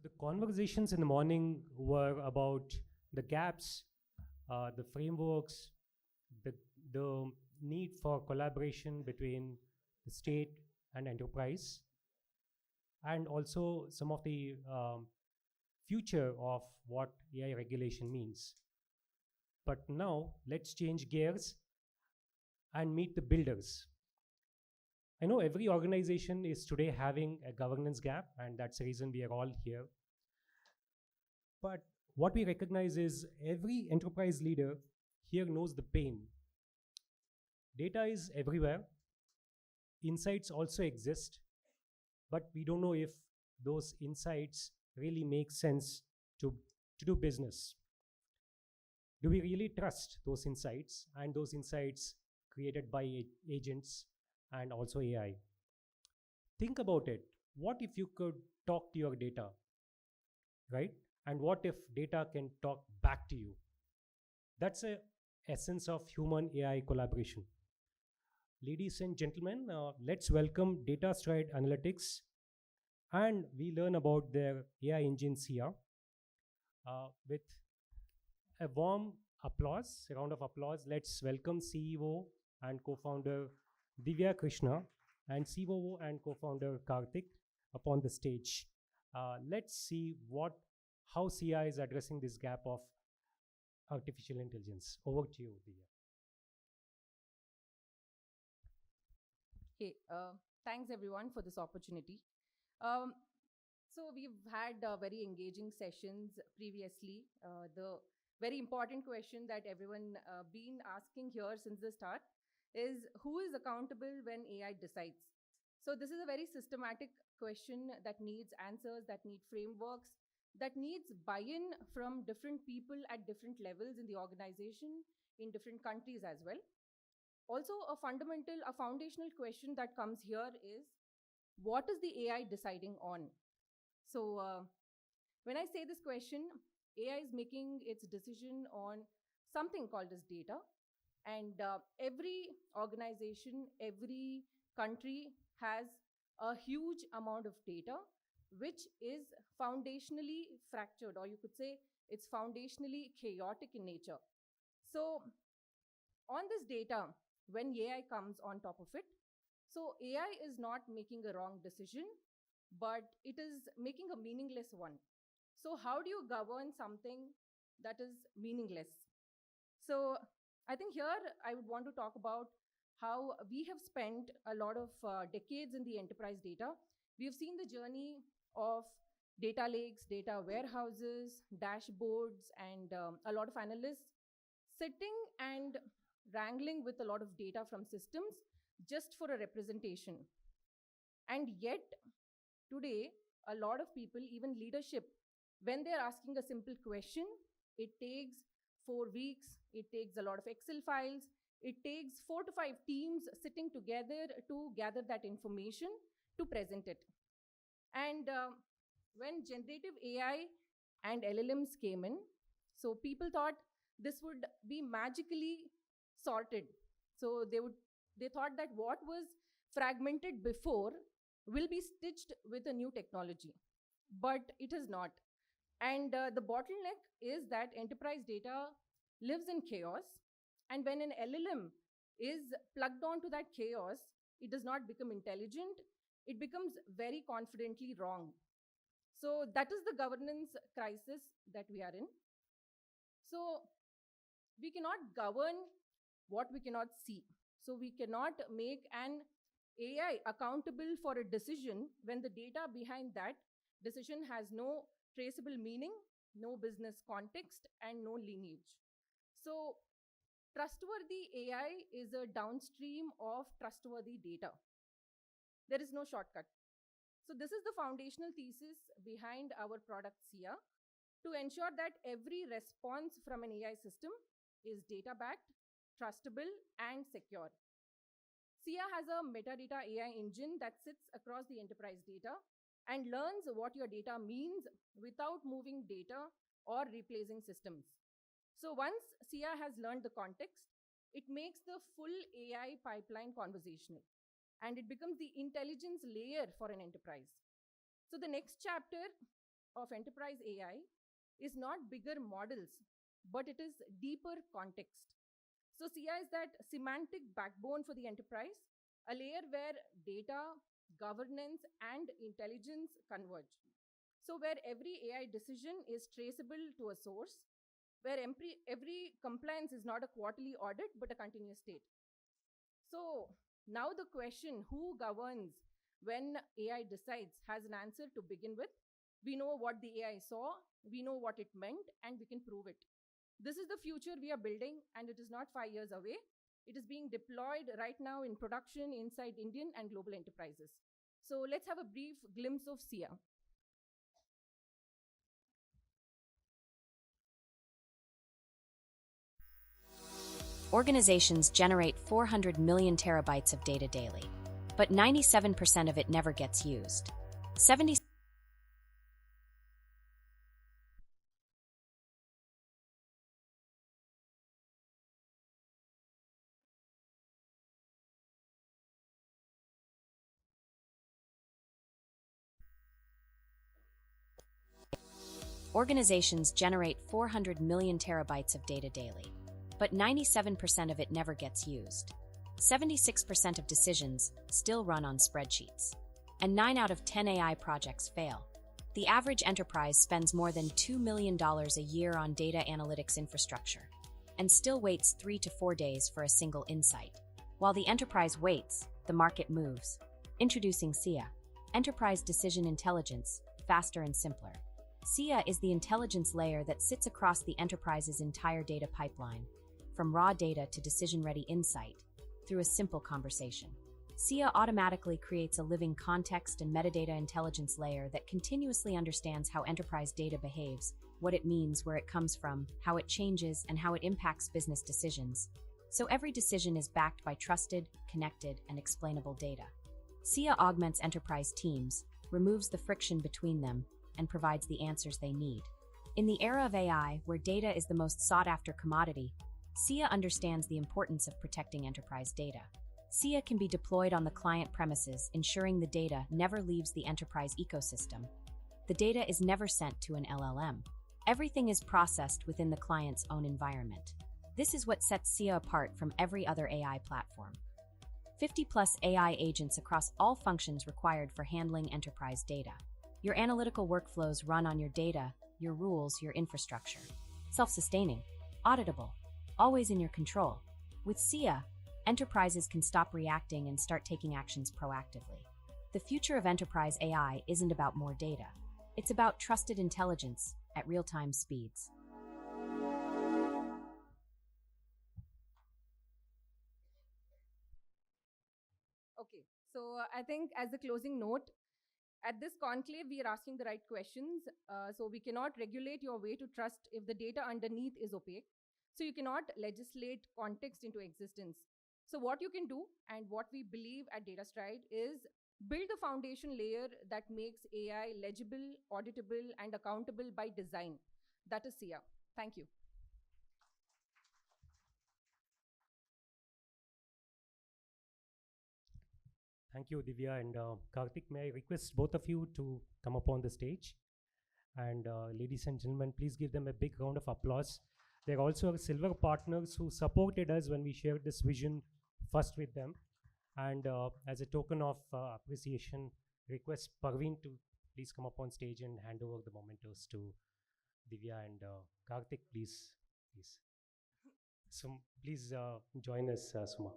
The conversations in the morning were about the gaps, the frameworks, the, the need for collaboration between the state and enterprise, and also some of the future of what AI regulation means. But now let's change gears and meet the builders. I know every organization is today having a governance gap, and that's the reason we are all here. But what we recognize is every enterprise leader here knows the pain. Data is everywhere, insights also exist, but we don't know if those insights really make sense to do business. Do we really trust those insights and those insights created by agents and also AI? Think about it. What if you could talk to your data, right? And what if data can talk back to you? That's the essence of human AI collaboration. Ladies and gentlemen, let's welcome Datastride Analytics, and we learn about their AI engine Sia with a warm applause, a round of applause. Let's welcome CEO and co-founder Divya Krishna and COO and co-founder Karthik upon the stage. Let's see how Sia is addressing this gap of artificial intelligence. Over to you, Divya. Hey, thanks everyone for this opportunity. So we've had very engaging sessions previously. The very important question that everyone been asking here since the start is, who is accountable when AI decides? So this is a very systematic question that needs answers, that need frameworks, that needs buy-in from different people at different levels in the organization, in different countries as well. Also, a foundational question that comes here is, what is the AI deciding on? So when I say this question, AI is making its decision on something called as data. And every organization, every country has a huge amount of data, which is foundationally fractured, or you could say it's foundationally chaotic in nature. So on this data, when AI comes on top of it, so AI is not making a wrong decision, but it is making a meaningless one. So how do you govern something that is meaningless? So I think here I would want to talk about how we have spent a lot of decades in the enterprise data. We have seen the journey of data lakes, data warehouses, dashboards, and a lot of analysts sitting and wrangling with a lot of data from systems just for a representation. And yet, today, a lot of people, even leadership, when they're asking a simple question, it takes 4 weeks, it takes a lot of Excel files, it takes 4 to 5 teams sitting together to gather that information to present it. And when generative AI and LLMs came in, so people thought this would be magically sorted. So they thought that what was fragmented before will be stitched with a new technology, but it is not. And the bottleneck is that enterprise data lives in chaos, and when an LLM is plugged onto that chaos, it does not become intelligent, it becomes very confidently wrong. So that is the governance crisis that we are in. So we cannot govern what we cannot see. So we cannot make an AI accountable for a decision when the data behind that decision has no traceable meaning, no business context, and no lineage. So trustworthy AI is a downstream of trustworthy data. There is no shortcut. So this is the foundational thesis behind our product Sia, to ensure that every response from an AI system is data-backed, trustable, and secure. Sia has a metadata AI engine that sits across the enterprise data and learns what your data means without moving data or replacing systems. So once Sia has learned the context, it makes the full AI pipeline conversational, and it becomes the intelligence layer for an enterprise. So the next chapter of enterprise AI is not bigger models, but it is deeper context. So Sia is that semantic backbone for the enterprise, a layer where data, governance, and intelligence converge. So where every AI decision is traceable to a source, where every compliance is not a quarterly audit, but a continuous state. So now the question, who governs when AI decides, has an answer to begin with. We know what the AI saw, we know what it meant, and we can prove it. This is the future we are building, and it is not 5 years away. It is being deployed right now in production inside Indian and global enterprises. So let's have a brief glimpse of Sia. Organizations generate 400 million terabytes of data daily, but 97% of it never gets used. 70 Organizations generate 400 million terabytes of data daily, but 97% of it never gets used. 76% of decisions still run on spreadsheets, and 9 out of 10 AI projects fail. The average enterprise spends more than $2 million a year on data analytics infrastructure, and still waits 3 to 4 days for a single insight. While the enterprise waits, the market moves. Introducing Sia, Enterprise Decision Intelligence, faster and simpler. Sia is the intelligence layer that sits across the enterprise's entire data pipeline, from raw data to decision-ready insight, through a simple conversation. Sia automatically creates a living context and metadata intelligence layer that continuously understands how enterprise data behaves, what it means, where it comes from, how it changes, and how it impacts business decisions. So every decision is backed by trusted, connected, and explainable data. Sia augments enterprise teams, removes the friction between them, and provides the answers they need. In the era of AI, where data is the most sought-after commodity, Sia understands the importance of protecting enterprise data. Sia can be deployed on the client premises, ensuring the data never leaves the enterprise ecosystem. The data is never sent to an LLM. Everything is processed within the client's own environment. This is what sets Sia apart from every other AI platform. 50+ AI agents across all functions required for handling enterprise data. Your analytical workflows run on your data, your rules, your infrastructure. Self-sustaining, auditable, always in your control. With Sia, enterprises can stop reacting and start taking actions proactively. The future of enterprise AI isn't about more data. It's about trusted intelligence at real-time speeds. Okay, so I think as a closing note, at this conclave, we are asking the right questions. So we cannot regulate your way to trust if the data underneath is opaque. So you cannot legislate context into existence. So what you can do, and what we believe at DataStride, is build a foundation layer that makes AI legible, auditable, and accountable by design. That is Sia. Thank you. Thank you, Divya and Karthik. May I request both of you to come up on the stage? And ladies and gentlemen, please give them a big round of applause. They're also our silver partners who supported us when we shared this vision first with them. And as a token of appreciation, request Parveen to please come up on stage and hand over the mementos to Divya and Karthik, please. So please join us, Suma.